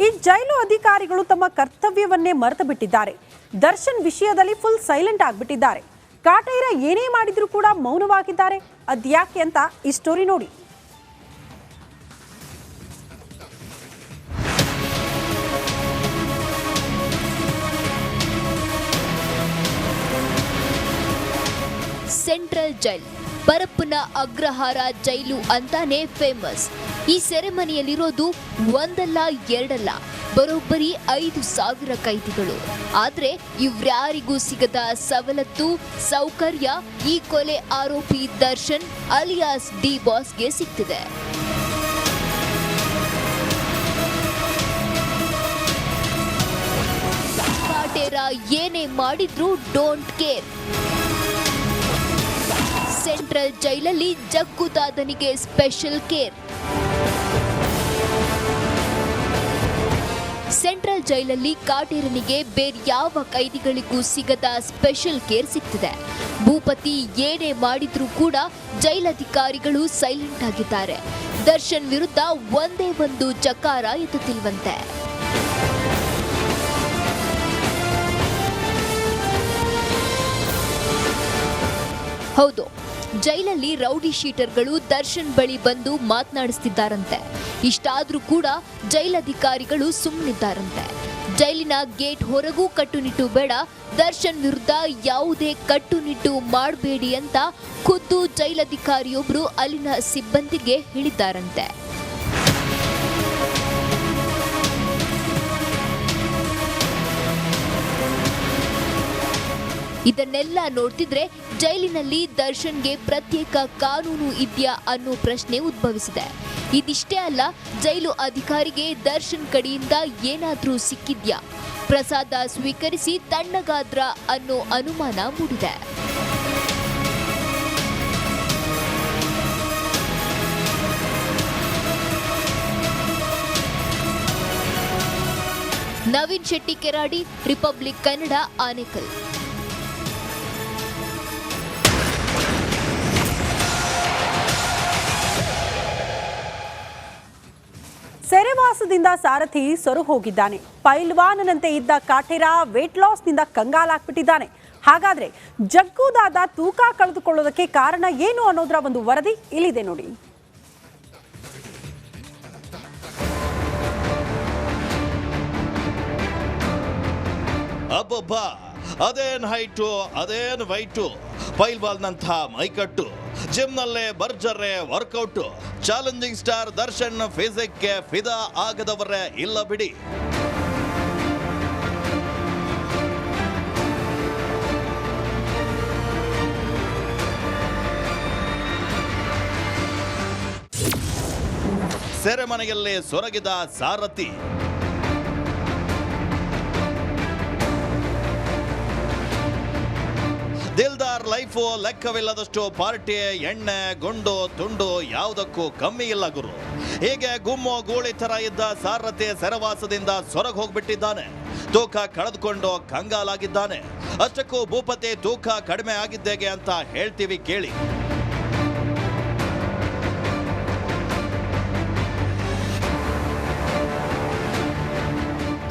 ಈ ಜೈಲು ಅಧಿಕಾರಿಗಳು ತಮ್ಮ ಕರ್ತವ್ಯವನ್ನೇ ಮರೆತು ಬಿಟ್ಟಿದ್ದಾರೆ. ದರ್ಶನ್ ವಿಷಯದಲ್ಲಿ ಫುಲ್ ಸೈಲೆಂಟ್ ಆಗಿಬಿಟ್ಟಿದ್ದಾರೆ. ಕಾಟೇರ ಏನೇ ಮಾಡಿದ್ರು ಕೂಡ ಮೌನವಾಗಿದ್ದಾರೆ. ಅದ್ಯಾಕೆ ಅಂತ ಈ ಸ್ಟೋರಿ ನೋಡಿ. ಸೆಂಟ್ರಲ್ ಜೈಲ್ ಪರಪ್ಪನ ಅಗ್ರಹಾರ ಜೈಲು ಅಂತಾನೆ ಫೇಮಸ್. ಈ ಸೆರೆಮನಿಯಲ್ಲಿರೋದು ಒಂದಲ್ಲ ಎರಡಲ್ಲ, ಬರೋಬ್ಬರಿ 5,000 ಕೈದಿಗಳು. ಆದ್ರೆ ಇವ್ರ್ಯಾರಿಗೂ ಸಿಗದ ಸವಲತ್ತು ಸೌಕರ್ಯ ಈ ಕೊಲೆ ಆರೋಪಿ ದರ್ಶನ್ ಅಲಿಯಾಸ್ ಡಿ ಬಾಸ್ಗೆ ಸಿಗ್ತಿದೆ. ಕಾಟೇರ ಏನೇ ಮಾಡಿದ್ರು ಡೋಂಟ್ ಕೇರ್. ಸೆಂಟ್ರಲ್ ಜೈಲಲ್ಲಿ ಜಗ್ಗುದಾದನಿಗೆ ಸ್ಪೆಷಲ್ ಕೇರ್. ಸೆಂಟ್ರಲ್ ಜೈಲಲ್ಲಿ ಕಾಟೇರನಿಗೆ ಬೇರ್ಯಾವ ಕೈದಿಗಳಿಗೂ ಸಿಗದ ಸ್ಪೆಷಲ್ ಕೇರ್ ಸಿಗ್ತಿದೆ. ಭೂಪತಿ ಏನೇ ಮಾಡಿದ್ರೂ ಕೂಡ ಜೈಲಧಿಕಾರಿಗಳು ಸೈಲೆಂಟ್ ಆಗಿದ್ದಾರೆ. ದರ್ಶನ್ ವಿರುದ್ಧ ಒಂದೇ ಒಂದು ಚಕಾರ ಎತ್ತುತ್ತಿಲ್ವಂತೆ. ಹೌದು, ಜೈಲಲ್ಲಿ ರೌಡಿ ಶೀಟರ್ಗಳು ದರ್ಶನ್ ಬಳಿ ಬಂದು ಮಾತನಾಡಿಸ್ತಿದ್ದಾರಂತೆ. ಇಷ್ಟಾದ್ರೂ ಕೂಡ ಜೈಲಧಿಕಾರಿಗಳು ಸುಮ್ಮನಿದ್ದಾರಂತೆ. ಜೈಲಿನ ಗೇಟ್ ಹೊರಗೂ ಕಟ್ಟುನಿಟ್ಟು ಬೇಡ, ದರ್ಶನ್ ವಿರುದ್ಧ ಯಾವುದೇ ಕಟ್ಟುನಿಟ್ಟು ಮಾಡಬೇಡಿ ಅಂತ ಖುದ್ದು ಜೈಲಧಿಕಾರಿಯೊಬ್ಬರು ಅಲ್ಲಿನ ಸಿಬ್ಬಂದಿಗೆ ಹೇಳಿದ್ದಾರಂತೆ. ಇದನ್ನೆಲ್ಲ ನೋಡ್ತಿದ್ರೆ ಜೈಲಿನಲ್ಲಿ ದರ್ಶನ್ಗೆ ಪ್ರತ್ಯೇಕ ಕಾನೂನು ಇದೆಯಾ ಅನ್ನೋ ಪ್ರಶ್ನೆ ಉದ್ಭವಿಸಿದೆ. ಇದಿಷ್ಟೇ ಅಲ್ಲ, ಜೈಲು ಅಧಿಕಾರಿಗೆ ದರ್ಶನ್ ಕಡೆಯಿಂದ ಏನಾದ್ರೂ ಸಿಕ್ಕಿದ್ಯಾ, ಪ್ರಸಾದ ಸ್ವೀಕರಿಸಿ ತಣ್ಣಗಾದ್ರ ಅನ್ನೋ ಅನುಮಾನ ಮೂಡಿದೆ. ನವೀನ್ ಶೆಟ್ಟಿ ಕೆರಾಡಿ, ರಿಪಬ್ಲಿಕ್ ಕನ್ನಡ, ಆನೇಕಲ್. ಸೆರೆವಾಸದಿಂದ ಸಾರಥಿ ಸೊರು ಹೋಗಿದ್ದಾನೆ. ಪೈಲ್ವಾನನಂತೆ ಇದ್ದ ಕಾಟೇರ ವೇಟ್ ಲಾಸ್ನಿಂದ ಕಂಗಾಲಾಗ್ಬಿಟ್ಟಿದ್ದಾನೆ. ಹಾಗಾದ್ರೆ ಜಗ್ಗುದಾದ ತೂಕ ಕಳೆದುಕೊಳ್ಳೋದಕ್ಕೆ ಕಾರಣ ಏನು ಅನ್ನೋದರ ಒಂದು ವರದಿ ಇಲ್ಲಿದೆ ನೋಡಿ. ಅಬ್ಬಬ್ಬಾ, ಅದೇನ್ ಹೈಟು, ಅದೇನ್ ವೈಟು, ಪೈಲ್ವಾಲ್ನಂಥ ಮೈಕಟ್ಟು, ಜಿಮ್ನಲ್ಲೇ ಭರ್ಜರ್ರೆ ವರ್ಕೌಟ್. ಚಾಲೆಂಜಿಂಗ್ ಸ್ಟಾರ್ ದರ್ಶನ್ ಫಿಸಿಕ್ಗೆ ಫಿದಾ ಆಗದವರೇ ಇಲ್ಲ ಬಿಡಿ. ಸೆರೆಮನೆಯಲ್ಲಿ ಸೊರಗಿದ ಸಾರಥಿ. ದಿಲ್ದಾರ್ ಲೈಫು ಲೆಕ್ಕವಿಲ್ಲದಷ್ಟು ಪಾರ್ಟಿ, ಎಣ್ಣೆ, ಗುಂಡು, ತುಂಡು ಯಾವುದಕ್ಕೂ ಕಮ್ಮಿ ಇಲ್ಲ ಗುರು. ಹೀಗೆ ಗುಮ್ಮು ಗೂಳಿ ತರ ಇದ್ದ ಸಾರಥಿ ಸೆರೆವಾಸದಿಂದ ಸೊರಗ ಹೋಗ್ಬಿಟ್ಟಿದ್ದಾನೆ. ತೂಕ ಕಳೆದುಕೊಂಡು ಕಂಗಾಲಾಗಿದ್ದಾನೆ. ಅಷ್ಟಕ್ಕೂ ಭೂಪತಿ ತೂಕ ಕಡಿಮೆ ಆಗಿದ್ದೇಗೆ ಅಂತ ಹೇಳ್ತೀವಿ ಕೇಳಿ.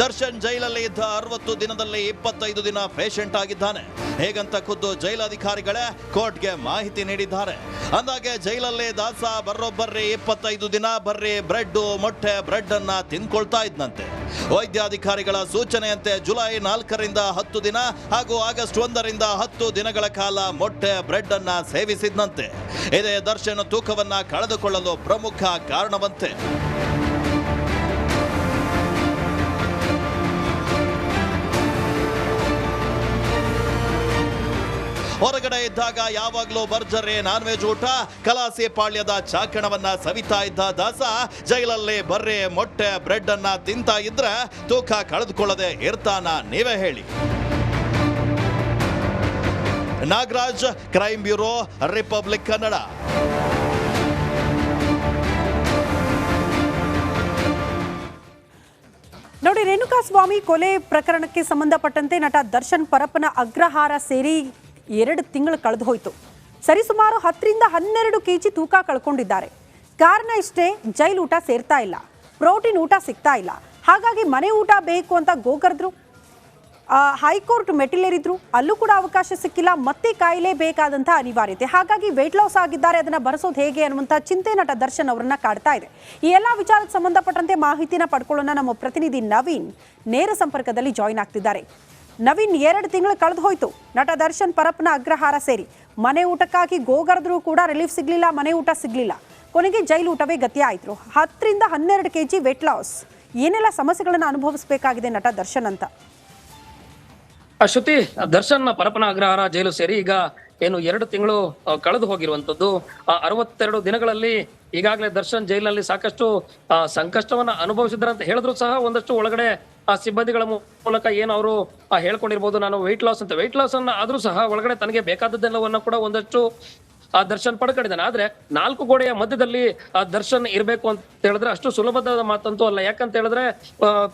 ದರ್ಶನ್ ಜೈಲಲ್ಲಿ ಇದ್ದ 60 ದಿನದಲ್ಲಿ 25 ದಿನ ಪೇಷಂಟ್ ಆಗಿದ್ದಾನೆ. ಹೇಗಂತ ಖುದ್ದು ಜೈಲಾಧಿಕಾರಿಗಳೇ ಕೋರ್ಟ್ಗೆ ಮಾಹಿತಿ ನೀಡಿದ್ದಾರೆ. ಅಂದಾಗೆ ಜೈಲಲ್ಲಿ ದಾಸ ಬರೋಬ್ಬರ್ರಿ 25 ದಿನ ಬರ್ರಿ ಬ್ರೆಡ್, ಮೊಟ್ಟೆ, ಬ್ರೆಡ್ ಅನ್ನ ತಿನ್ಕೊಳ್ತಾ ಇದ್ನಂತೆ. ವೈದ್ಯಾಧಿಕಾರಿಗಳ ಸೂಚನೆಯಂತೆ ಜುಲೈ 4ರಿಂದ 10 ದಿನ ಹಾಗೂ ಆಗಸ್ಟ್ 1ರಿಂದ 10 ದಿನಗಳ ಕಾಲ ಮೊಟ್ಟೆ, ಬ್ರೆಡ್ ಅನ್ನ ಸೇವಿಸಿದ್ನಂತೆ. ಇದೇ ದರ್ಶನ್ ತೂಕವನ್ನ ಕಳೆದುಕೊಳ್ಳಲು ಪ್ರಮುಖ ಕಾರಣವಂತೆ. ಹೊರಗಡೆ ಇದ್ದಾಗ ಯಾವಾಗಲೂ ಭರ್ಜರಿ ನಾನ್ ವೆಜ್ ಊಟ, ಕಲಾಸಿ ಪಾಳ್ಯದ ಚಾಕಣವನ್ನ ಸವಿತಾ ಇದ್ದ ದಾಸ ಜೈಲಲ್ಲಿ ಬರ್ರಿ ಮೊಟ್ಟೆ, ಬ್ರೆಡ್ ಅನ್ನ ತಿಂತಾ ಇದ್ರೆ ತೂಕ ಕಳೆದುಕೊಳ್ಳದೆ ಇರ್ತಾನ, ನೀವೇ ಹೇಳಿ. Nagaraj, crime bureau, republic Kannada. ನೋಡಿ, ರೇಣುಕಾಸ್ವಾಮಿ ಕೊಲೆ ಪ್ರಕರಣಕ್ಕೆ ಸಂಬಂಧಪಟ್ಟಂತೆ ನಟ ದರ್ಶನ್ ಪರಪ್ಪನ ಅಗ್ರಹಾರ ಸೇರಿ 2 ತಿಂಗಳು ಕಳೆದು ಹೋಯಿತು. ಸರಿಸುಮಾರು 10ರಿಂದ 12 kg ತೂಕ ಕಳ್ಕೊಂಡಿದ್ದಾರೆ. ಕಾರಣ ಇಷ್ಟೇ, ಜೈಲೂಟ ಸೇರ್ತಾ ಇಲ್ಲ. ಪ್ರೋಟೀನ್ ಊಟ ಸಿಗ್ತಾ ಇಲ್ಲ. ಹಾಗಾಗಿ ಮನೆ ಊಟ ಬೇಕು ಅಂತ ಗೋಗರ್ದ್ರು, ಹೈಕೋರ್ಟ್ ಮೆಟ್ಟಿಲೇರಿದ್ರು, ಅಲ್ಲೂ ಕೂಡ ಅವಕಾಶ ಸಿಕ್ಕಿಲ್ಲ. ಮತ್ತೆ ಕಾಯಿಲೆ ಬೇಕಾದಂಥ ಅನಿವಾರ್ಯತೆ. ಹಾಗಾಗಿ ವೇಟ್ ಲಾಸ್ ಆಗಿದ್ದಾರೆ, ಅದನ್ನ ಭರಿಸೋದು ಹೇಗೆ ಅನ್ನುವಂಥ ಚಿಂತೆ ನಟ ದರ್ಶನ್ ಅವರನ್ನ ಕಾಡ್ತಾ ಇದೆ. ಈ ಎಲ್ಲ ವಿಚಾರಕ್ಕೆ ಸಂಬಂಧಪಟ್ಟಂತೆ ಮಾಹಿತಿನ ಪಡ್ಕೊಳ್ಳೋಣ. ನಮ್ಮ ಪ್ರತಿನಿಧಿ ನವೀನ್ ನೇರ ಸಂಪರ್ಕದಲ್ಲಿ ಜಾಯಿನ್ ಆಗ್ತಿದ್ದಾರೆ. ನವೀನ್, 2 ತಿಂಗಳು ಕಳೆದು ಹೋಯ್ತು ನಟ ದರ್ಶನ್ ಪರಪ್ಪನ ಅಗ್ರಹಾರ ಸೇರಿ. ಮನೆ ಊಟಕ್ಕಾಗಿ ಗೋಗರ್ದ್ರು ಕೂಡ ರಿಲೀಫ್ ಸಿಗ್ಲಿಲ್ಲ, ಮನೆ ಊಟ ಸಿಗ್ಲಿಲ್ಲ. ಕೊನೆಗೆ ಜೈಲು ಊಟವೇ ಗತಿ ಆಯ್ತು. 10 ರಿಂದ 12 kg ವೇಟ್ ಲಾಸ್. ಏನೆಲ್ಲ ಸಮಸ್ಯೆಗಳನ್ನು ಅನುಭವಿಸಬೇಕಾಗಿದೆ ನಟ ದರ್ಶನ್ ಅಂತ? ಶ್ರುತಿ, ದರ್ಶನ್ ಪರಪ್ಪನ ಅಗ್ರಹಾರ ಜೈಲು ಸೇರಿ ಈಗ ಏನು 2 ತಿಂಗಳು ಕಳೆದು ಹೋಗಿರುವಂತದ್ದು. 62 ದಿನಗಳಲ್ಲಿ ಈಗಾಗಲೇ ದರ್ಶನ್ ಜೈಲಿನಲ್ಲಿ ಸಾಕಷ್ಟು ಸಂಕಷ್ಟವನ್ನ ಅನುಭವಿಸಿದ್ರ ಅಂತ ಹೇಳಿದ್ರು ಸಹ ಒಂದಷ್ಟು ಒಳಗಡೆ ಸಿಬ್ಬಂದಿಗಳ ಮೂಲಕ ಏನು ಅವರು ಹೇಳ್ಕೊಂಡಿರ್ಬೋದು, ನಾನು ವೆಯ್ಟ್ ಲಾಸ್ ಅನ್ನ ಆದ್ರೂ ಸಹ ಒಳಗಡೆ ತನಗೆ ಬೇಕಾದದ್ದೆಲ್ಲವನ್ನ ಕೂಡ ಒಂದಷ್ಟು ದರ್ಶನ್ ಪಡ್ಕೊಂಡಿದ್ದಾನೆ. ಆದ್ರೆ 4 ಗೋಡೆಯ ಮಧ್ಯದಲ್ಲಿ ದರ್ಶನ್ ಇರಬೇಕು ಅಂತ ಹೇಳಿದ್ರೆ ಅಷ್ಟು ಸುಲಭದ ಮಾತಂತೂ ಅಲ್ಲ. ಯಾಕಂತ ಹೇಳಿದ್ರೆ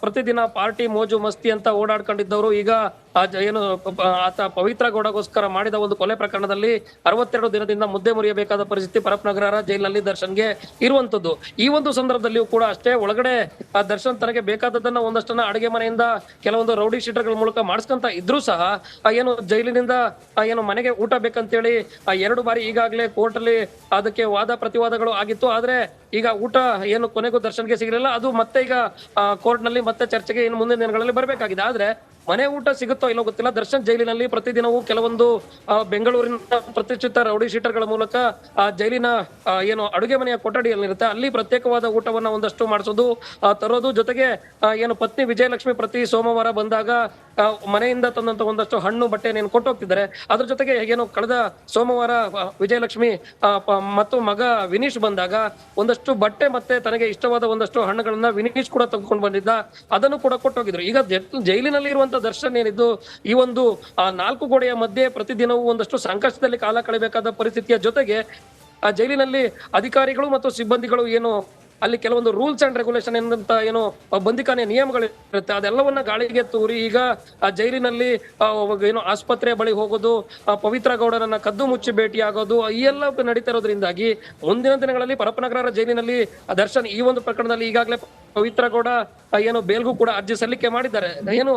ಪ್ರತಿದಿನ ಪಾರ್ಟಿ ಮೋಜು ಮಸ್ತಿ ಅಂತ ಓಡಾಡ್ಕೊಂಡಿದ್ದವರು ಈಗ ಏನು ಆತ ಪವಿತ್ರ ಗೌಡಗೋಸ್ಕರ ಮಾಡಿದ ಒಂದು ಕೊಲೆ ಪ್ರಕರಣದಲ್ಲಿ 62 ದಿನದಿಂದ ಮುದ್ದೆ ಮುರಿಯಬೇಕಾದ ಪರಿಸ್ಥಿತಿ ಪರಪ್ಪನಗರ ಜೈಲಿನಲ್ಲಿ ದರ್ಶನ್ಗೆ ಇರುವಂತದ್ದು. ಈ ಒಂದು ಸಂದರ್ಭದಲ್ಲಿಯೂ ಕೂಡ ಅಷ್ಟೇ ಒಳಗಡೆ ದರ್ಶನ್ ತನಗೆ ಬೇಕಾದದನ್ನ ಒಂದಷ್ಟನ್ನ ಅಡುಗೆ ಮನೆಯಿಂದ ಕೆಲವೊಂದು ರೌಡಿ ಶೀಟರ್ಗಳ ಮೂಲಕ ಮಾಡಿಸ್ಕೊಂತ ಇದ್ರೂ ಸಹ ಏನು ಜೈಲಿನಿಂದ ಏನು ಮನೆಗೆ ಊಟ ಬೇಕಂತೇಳಿ 2 ಬಾರಿ ಈಗಾಗಲೇ ಕೋರ್ಟ್ ಅಲ್ಲಿ ಅದಕ್ಕೆ ವಾದ ಪ್ರತಿವಾದಗಳು ಆಗಿತ್ತು. ಆದ್ರೆ ಈಗ ಊಟ ಏನು ಕೊನೆಗೂ ದರ್ಶನ್ಗೆ ಸಿಗಲಿಲ್ಲ. ಅದು ಮತ್ತೆ ಈಗ ಕೋರ್ಟ್ ನಲ್ಲಿ ಮತ್ತೆ ಚರ್ಚೆಗೆ ಇನ್ನು ಮುಂದಿನ ದಿನಗಳಲ್ಲಿ ಬರಬೇಕಾಗಿದೆ. ಆದ್ರೆ ಮನೆ ಊಟ ಸಿಗುತ್ತೋ ಇಲ್ಲೋ ಗೊತ್ತಿಲ್ಲ. ದರ್ಶನ್ ಜೈಲಿನಲ್ಲಿ ಪ್ರತಿದಿನವೂ ಕೆಲವೊಂದು ಬೆಂಗಳೂರಿನ ಪ್ರತಿಷ್ಠಿತ ರೌಡಿ ಶೀಟರ್ಗಳ ಮೂಲಕ ಜೈಲಿನ ಏನು ಅಡುಗೆ ಮನೆಯ ಕೊಠಡಿಯಲ್ಲಿರುತ್ತೆ ಅಲ್ಲಿ ಪ್ರತ್ಯೇಕವಾದ ಊಟವನ್ನ ಒಂದಷ್ಟು ಮಾಡಿಸೋದು ತರೋದು. ಜೊತೆಗೆ ಏನು ಪತ್ನಿ ವಿಜಯಲಕ್ಷ್ಮಿ ಪ್ರತಿ ಸೋಮವಾರ ಬಂದಾಗ ಮನೆಯಿಂದ ತಂದಂತ ಒಂದಷ್ಟು ಹಣ್ಣು ಬಟ್ಟೆಯನ್ನು ಕೊಟ್ಟು ಹೋಗ್ತಿದ್ದಾರೆ. ಅದ್ರ ಜೊತೆಗೆ ಏನು ಕಳೆದ ಸೋಮವಾರ ವಿಜಯಲಕ್ಷ್ಮಿ ಮತ್ತು ಮಗ ವಿನೀಶ್ ಬಂದಾಗ ಒಂದಷ್ಟು ಬಟ್ಟೆ ಮತ್ತೆ ತನಗೆ ಇಷ್ಟವಾದ ಒಂದಷ್ಟು ಹಣ್ಣುಗಳನ್ನ ವಿನೀಶ್ ಕೂಡ ತೆಗೆದುಕೊಂಡು ಬಂದಿದ್ದ, ಅದನ್ನು ಕೂಡ ಕೊಟ್ಟೋಗಿದ್ರು. ಈಗ ಜೈಲಿನಲ್ಲಿ ಇರುವಂತ ದರ್ಶನ್ ಏನಿದ್ದು ಈ ಒಂದು 4 ಗೋಡೆಯ ಮಧ್ಯೆ ಪ್ರತಿದಿನವೂ ಒಂದಷ್ಟು ಸಂಕಷ್ಟದಲ್ಲಿ ಕಾಲ ಕಳೆಯಬೇಕಾದ ಪರಿಸ್ಥಿತಿಯ ಜೊತೆಗೆ ಜೈಲಿನಲ್ಲಿ ಅಧಿಕಾರಿಗಳು ಮತ್ತು ಸಿಬ್ಬಂದಿಗಳು ಏನು ಅಲ್ಲಿ ಕೆಲವೊಂದು ರೂಲ್ಸ್ ಅಂಡ್ ರೆಗ್ಯುಲೇಷನ್ ಏನಂತ ಏನು ಬಂದಿಖಾನೆ ನಿಯಮಗಳಿರುತ್ತೆ ಅದೆಲ್ಲವನ್ನ ಗಾಳಿಗೆ ತೂರಿ ಈಗ ಜೈಲಿನಲ್ಲಿ ಏನು ಆಸ್ಪತ್ರೆ ಬಳಿ ಹೋಗೋದು, ಪವಿತ್ರ ಗೌಡರನ್ನ ಕದ್ದು ಮುಚ್ಚಿ ಭೇಟಿ ಆಗೋದು ಈ ಎಲ್ಲ ನಡೀತಾ ಇರೋದ್ರಿಂದಾಗಿ ಮುಂದಿನ ದಿನಗಳಲ್ಲಿ ಪರಪ್ಪನಗರ ಜೈಲಿನಲ್ಲಿ ದರ್ಶನ್ ಈ ಒಂದು ಪ್ರಕರಣದಲ್ಲಿ ಈಗಾಗಲೇ ಪವಿತ್ರ ಗೌಡ ಏನು ಬೇಲ್ಗೂ ಕೂಡ ಅರ್ಜಿ ಸಲ್ಲಿಕೆ ಮಾಡಿದ್ದಾರೆ. ಏನು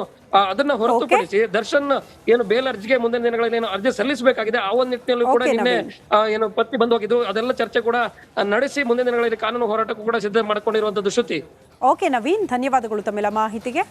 ಅದನ್ನ ಹೊರತುಪಡಿಸಿ ದರ್ಶನ್ ಏನು ಬೇಲ್ ಅರ್ಜಿಗೆ ಮುಂದಿನ ದಿನಗಳಲ್ಲಿ ಏನು ಅರ್ಜಿ ಸಲ್ಲಿಸಬೇಕಾಗಿದೆ. ಆ ಒಂದು ನಿಟ್ಟಿನಲ್ಲಿ ಕೂಡ ನಿನ್ನೆ ಏನು ಪತ್ತಿ ಬಂದು ಹೋಗಿದ್ದು ಅದೆಲ್ಲ ಚರ್ಚೆ ಕೂಡ ನಡೆಸಿ ಮುಂದಿನ ದಿನಗಳಲ್ಲಿ ಕಾನೂನು ಹೋರಾಟಕ್ಕೂ ಕೂಡ ಸಿದ್ಧ ಮಾಡಿಕೊಂಡಿರುವಂತದ್ದು. ಶ್ರುತಿ. ಓಕೆ ನವೀನ್, ಧನ್ಯವಾದಗಳು ತಮ್ಮೆಲ್ಲ ಮಾಹಿತಿಗೆ.